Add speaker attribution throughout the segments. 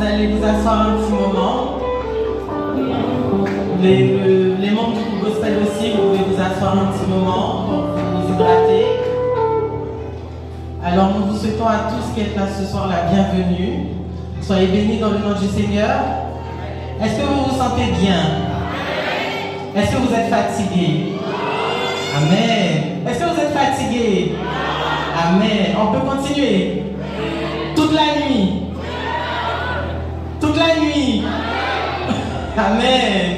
Speaker 1: vous allez vous asseoir un petit moment. Les membres du groupe gospel aussi, vous pouvez vous asseoir un petit moment pour vous hydrater. Alors nous vous souhaitons à tous qui êtes là ce soir la bienvenue. Soyez bénis dans le nom du Seigneur. Est-ce que vous vous sentez bien? Est-ce que vous êtes fatigué? Amen. Est-ce que vous êtes fatigué? Amen. On peut continuer? Toute la nuit? Toute la nuit? Amen.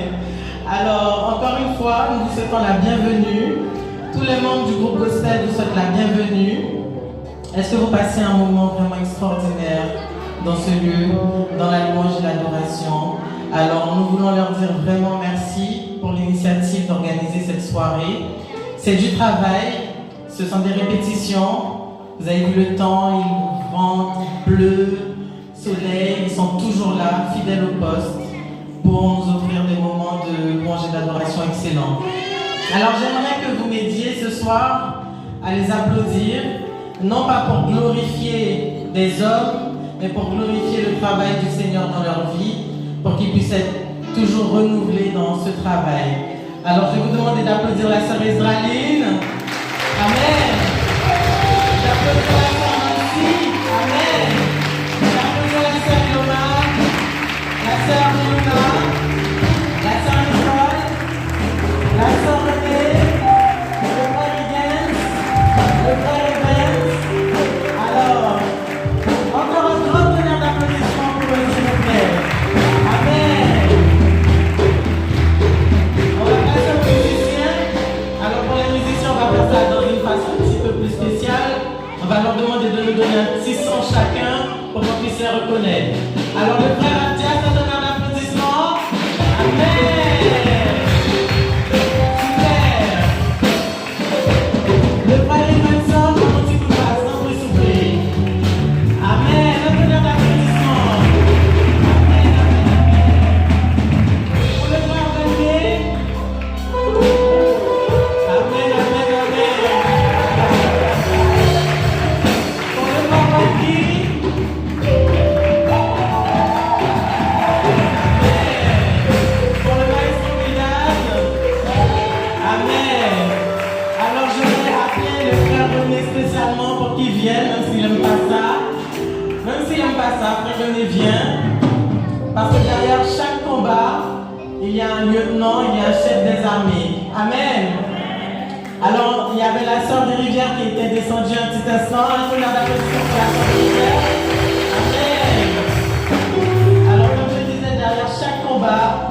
Speaker 1: Alors, encore une fois, nous vous souhaitons la bienvenue. Tous les membres du groupe gospel vous souhaitent la bienvenue. Est-ce que vous passez un moment vraiment extraordinaire dans ce lieu, dans la louange et l'adoration? Alors, nous voulons leur dire vraiment merci pour l'initiative d'organiser cette soirée. C'est du travail, ce sont des répétitions. Vous avez vu le temps, il vente, il pleut, soleil, ils sont toujours là, fidèles au poste, pour nous offrir des moments de louange et d'adoration excellents. Alors j'aimerais que vous m'aidiez ce soir à les applaudir, non pas pour glorifier des hommes, mais pour glorifier le travail du Seigneur dans leur vie, pour qu'ils puissent être toujours renouvelés dans ce travail. Alors je vais vous demander d'applaudir la sœur Esdraline. Amen. D'applaudir la sœur Nancy. Amen. D'applaudir la sœur Loma, la sœur Luna, la sœur Nicole, la sœur Renée, le frère Higgins, le frère Evans. Alors, encore un grand tonnerre d'applaudissements pour eux, s'il vous plaît. Amen. On va passer aux musiciens. Alors pour les musiciens, on va faire ça dans une façon un petit peu plus spéciale. On va leur demander de nous donner un petit son chacun pour qu'on puisse les reconnaître. Alors le frère Abdias, on donne un applaudissement. Amen. Super. Le frère Evanson, un petit coup de basse, non plus souffler. Amen. Un tonnerre d'applaudissements. Amen, amen, amen. Pour le frère Daniel. Amen, amen, amen. Pour le frère Baki. Pour le maestro Vidal. Amen. Alors je vais appeler le frère René spécialement pour qu'il vienne, même s'il n'aime pas ça. Même s'il n'aime pas ça, frère René vient. Parce que derrière chaque combat, il y a un lieutenant, il y a un chef des armées. Amen. Alors, il y avait la sœur des Rivières qui était descendue un petit instant. Un tonnerre d'applaudissements pour la sœur des Rivières. Amen. Alors, comme je disais, derrière chaque combat,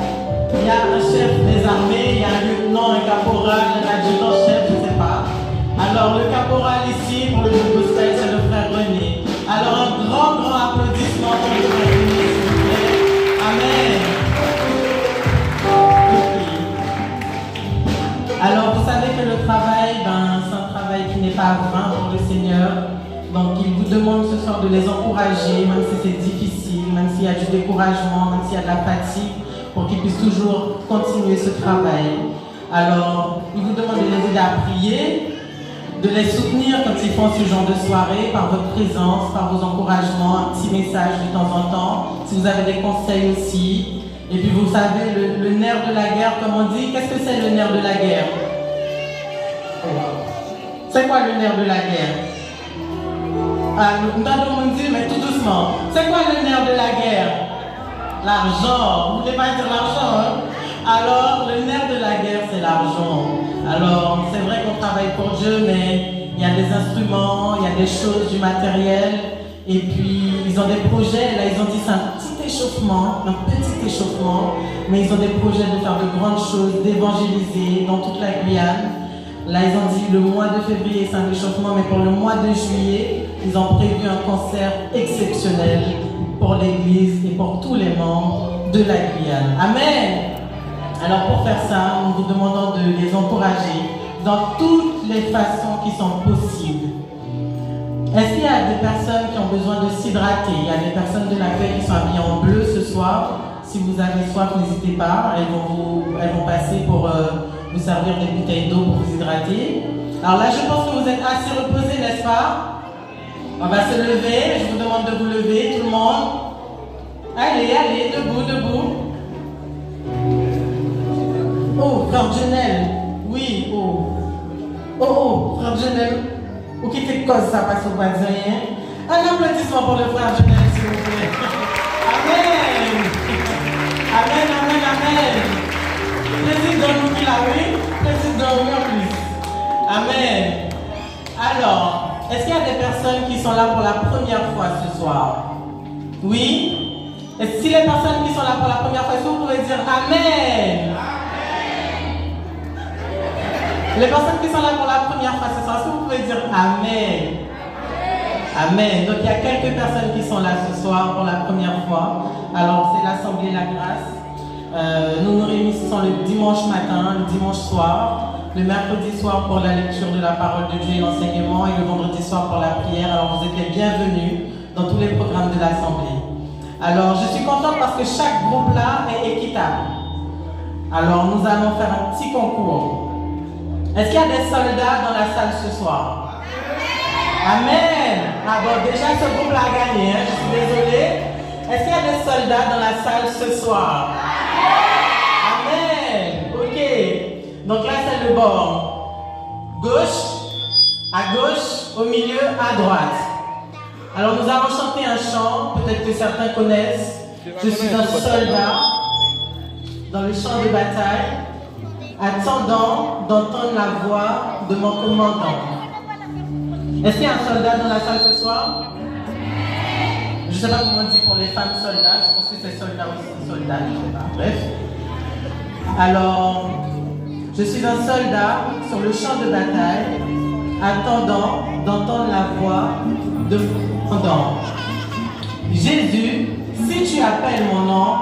Speaker 1: il y a un chef des armées, il y a un lieutenant, un caporal, un adjudant-chef, je ne sais pas. Alors, le caporal ici, pour le groupe gospel, c'est le frère René. Alors, un grand applaudissement pour le frère René, s'il vous plaît. Amen. Alors, vous savez que le travail, c'est un travail qui n'est pas vain pour le Seigneur. Donc, il vous demande ce soir de les encourager, même si c'est difficile, même s'il y a du découragement, même s'il y a de la fatigue, pour qu'ils puissent toujours continuer ce travail. Alors, il vous demande de les aider à prier, de les soutenir quand ils font ce genre de soirée, par votre présence, par vos encouragements, un petit message de temps en temps, si vous avez des conseils aussi. Et puis vous savez, le nerf de la guerre, comme on dit, qu'est-ce que c'est le nerf de la guerre? C'est quoi le nerf de la guerre? Ah, nous allons dire, mais tout doucement. C'est quoi le nerf de la guerre? L'argent. Vous ne voulez pas dire l'argent, hein? Alors, le nerf de la guerre, c'est l'argent. Alors, c'est vrai qu'on travaille pour Dieu, mais il y a des instruments, il y a des choses, du matériel. Et puis, ils ont des projets. Là, ils ont dit c'est un petit échauffement, mais ils ont des projets de faire de grandes choses, d'évangéliser dans toute la Guyane. Là, ils ont dit le mois de février, c'est un échauffement, mais pour le mois de juillet, ils ont prévu un concert exceptionnel pour l'Église et pour tous les membres de la Guyane. Amen. Alors, pour faire ça, nous vous demandons de les encourager dans toutes les façons qui sont possibles. Est-ce qu'il y a des personnes qui ont besoin de s'hydrater? Il y a des personnes de l'accueil qui sont habillées en bleu ce soir. Si vous avez soif, n'hésitez pas. Elles vont passer pour vous servir des bouteilles d'eau pour vous hydrater. Alors là, je pense que vous êtes assez reposés, n'est-ce pas? On va se lever. Je vous demande de vous lever, tout le monde. Allez, allez, debout, debout. Oh, frère Genel. Oui, oh. Oh, oh, frère Genel. Ou qui fait cause ça passe au voisin? Un applaudissement pour le frère Genel, s'il vous plaît. Amen. Amen, amen, amen. Président qui là, oui. Président oui en plus. Amen. Alors, est-ce qu'il y a des personnes qui sont là pour la première fois ce soir? Oui? Et si les personnes qui sont là pour la première fois, est-ce que vous pouvez dire Amen? Les personnes qui sont là pour la première fois ce soir, est-ce que vous pouvez dire Amen? Amen. Donc il y a quelques personnes qui sont là ce soir pour la première fois. Alors c'est l'Assemblée La Grâce. Nous nous réunissons le dimanche matin, le dimanche soir, le mercredi soir pour la lecture de la parole de Dieu et l'enseignement, et le vendredi soir pour la prière. Alors vous êtes les bienvenus dans tous les programmes de l'Assemblée. Alors je suis contente parce que chaque groupe là est équitable. Alors nous allons faire un petit concours. Est-ce qu'il y a des soldats dans la salle ce soir? Amen. Ah bon, déjà ce groupe là a gagné, hein? Je suis désolée. Est-ce qu'il y a des soldats dans la salle ce soir? Amen. Ok. Donc là c'est le bord gauche, à gauche, au milieu, à droite. Alors nous allons chanter un chant, peut-être que certains connaissent. Je suis un soldat dans le champ de bataille, attendant d'entendre la voix de mon commandant. Est-ce qu'il y a un soldat dans la salle ce soir? Je ne sais pas comment on dit pour les femmes soldats, je pense que c'est soldat aussi, soldat, je ne sais pas. Bref. Alors, je suis un soldat sur le champ de bataille, attendant d'entendre la voix de mon commandant. Jésus, si tu appelles mon nom,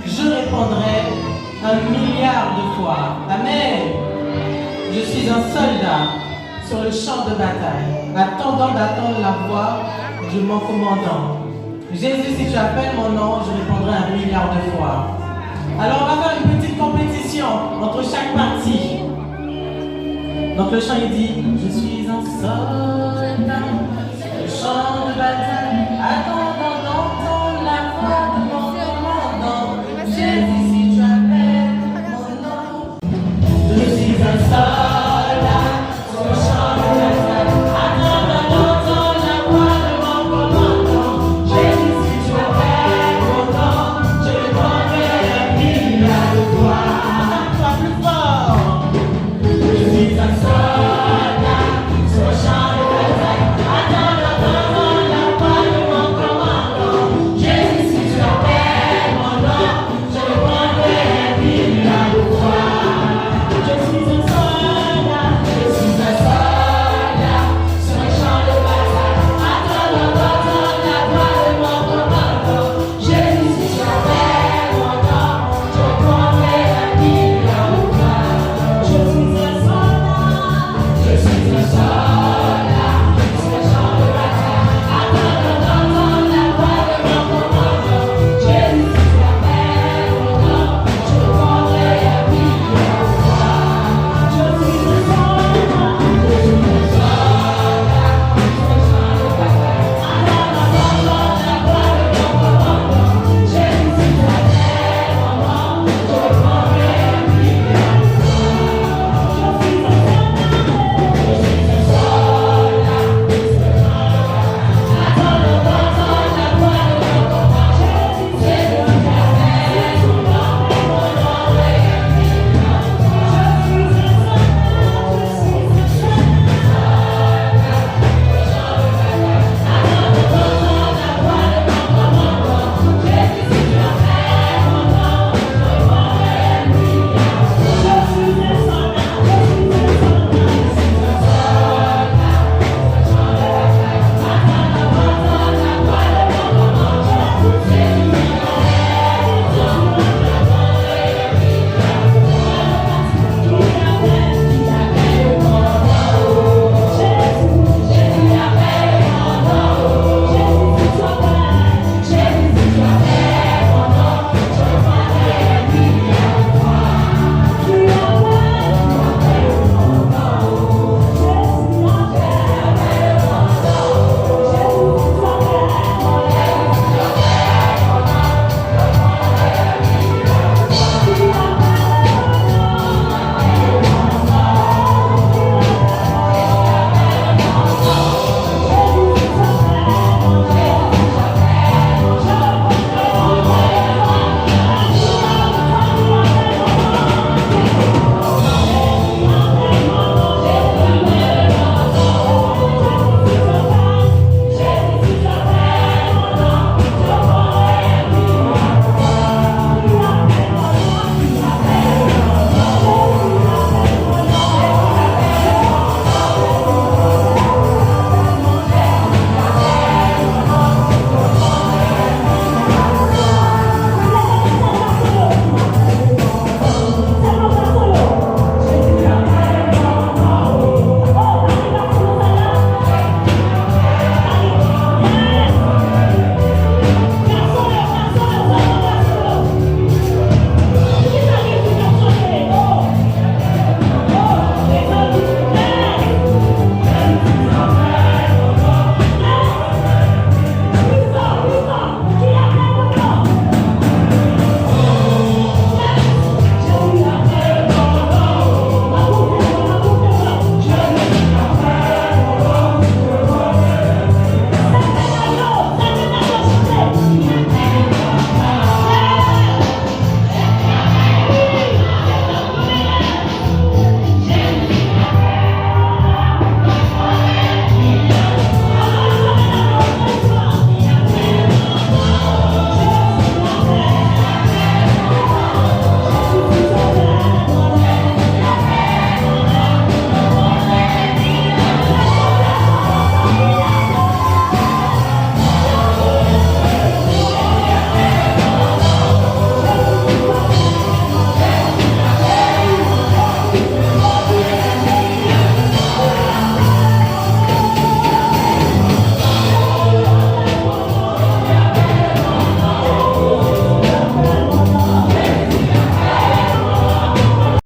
Speaker 1: je répondrai 1 milliard de fois. Amen. Je suis un soldat sur le champ de bataille, attendant d'attendre la voix de mon commandant. Jésus, si tu appelles mon nom, je répondrai 1 milliard de fois. Alors on va faire une petite compétition entre chaque partie. Donc le chant il dit, je suis un soldat sur le champ de bataille, attendant